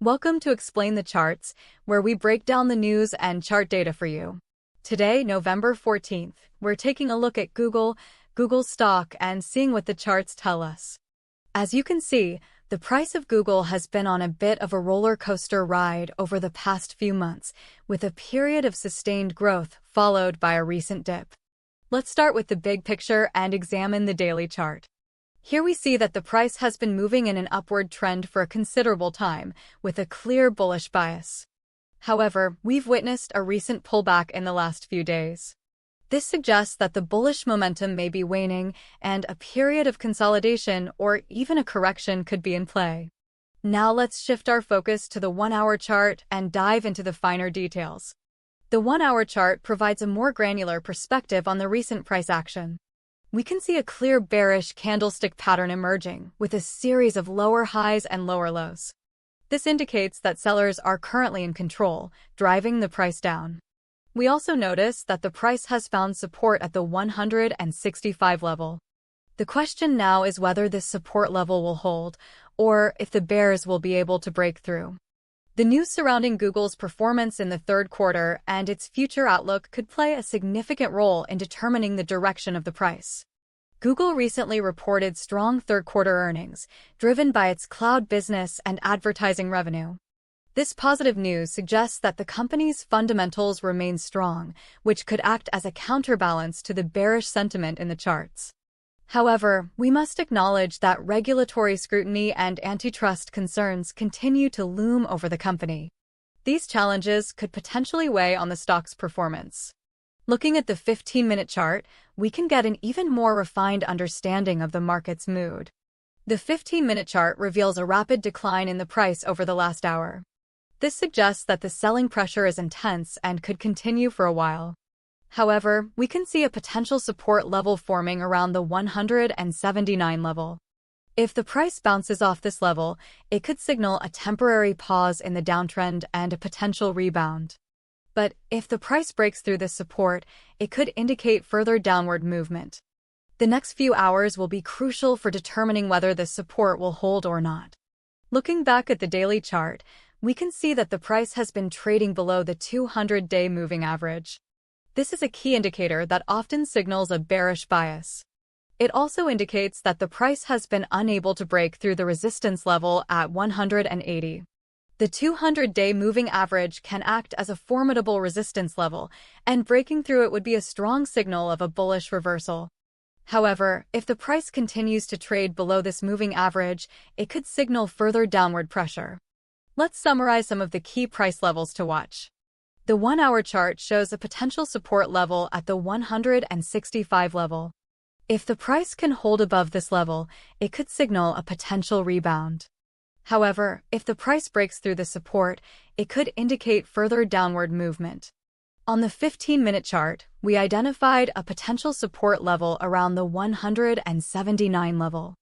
Welcome to Explain the Charts, where we break down the news and chart data for you. Today, November 14th, we're taking a look at Google stock, and seeing what the charts tell us. As you can see, the price of Google has been on a bit of a roller coaster ride over the past few months, with a period of sustained growth followed by a recent dip. Let's start with the big picture and examine the daily chart. Here we see that the price has been moving in an upward trend for a considerable time, with a clear bullish bias. However, we've witnessed a recent pullback in the last few days. This suggests that the bullish momentum may be waning, and a period of consolidation or even a correction could be in play. Now let's shift our focus to the 1-hour chart and dive into the finer details. The 1-hour chart provides a more granular perspective on the recent price action. We can see a clear bearish candlestick pattern emerging, with a series of lower highs and lower lows. This indicates that sellers are currently in control, driving the price down. We also notice that the price has found support at the 165 level. The question now is whether this support level will hold, or if the bears will be able to break through. The news surrounding Google's performance in the third quarter and its future outlook could play a significant role in determining the direction of the price. Google recently reported strong third-quarter earnings, driven by its cloud business and advertising revenue. This positive news suggests that the company's fundamentals remain strong, which could act as a counterbalance to the bearish sentiment in the charts. However, we must acknowledge that regulatory scrutiny and antitrust concerns continue to loom over the company. These challenges could potentially weigh on the stock's performance. Looking at the 15-minute chart, we can get an even more refined understanding of the market's mood. The 15-minute chart reveals a rapid decline in the price over the last hour. This suggests that the selling pressure is intense and could continue for a while. However, we can see a potential support level forming around the 179 level. If the price bounces off this level, it could signal a temporary pause in the downtrend and a potential rebound. But if the price breaks through this support, it could indicate further downward movement. The next few hours will be crucial for determining whether this support will hold or not. Looking back at the daily chart, we can see that the price has been trading below the 200-day moving average. This is a key indicator that often signals a bearish bias. It also indicates that the price has been unable to break through the resistance level at 180. The 200-day moving average can act as a formidable resistance level, and breaking through it would be a strong signal of a bullish reversal. However, if the price continues to trade below this moving average, it could signal further downward pressure. Let's summarize some of the key price levels to watch. The 1-hour chart shows a potential support level at the 165 level. If the price can hold above this level, it could signal a potential rebound. However, if the price breaks through the support, it could indicate further downward movement. On the 15-minute chart, we identified a potential support level around the 179 level.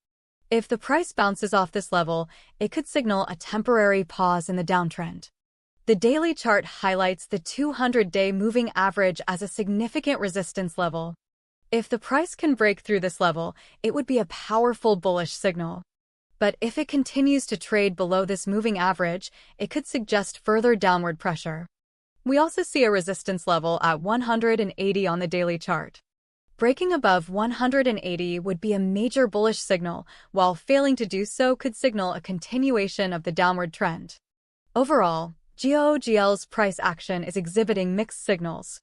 If the price bounces off this level, it could signal a temporary pause in the downtrend. The daily chart highlights the 200-day moving average as a significant resistance level. If the price can break through this level, it would be a powerful bullish signal. But if it continues to trade below this moving average, it could suggest further downward pressure. We also see a resistance level at 180 on the daily chart. Breaking above 180 would be a major bullish signal, while failing to do so could signal a continuation of the downward trend. Overall, GOOGL's price action is exhibiting mixed signals.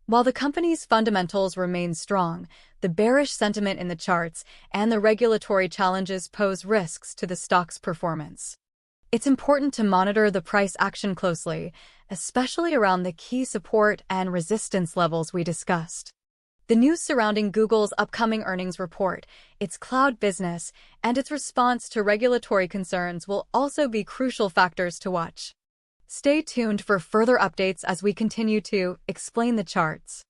While the company's fundamentals remain strong, the bearish sentiment in the charts and the regulatory challenges pose risks to the stock's performance. It's important to monitor the price action closely, especially around the key support and resistance levels we discussed. The news surrounding Google's upcoming earnings report, its cloud business, and its response to regulatory concerns will also be crucial factors to watch. Stay tuned for further updates as we continue to explain the charts.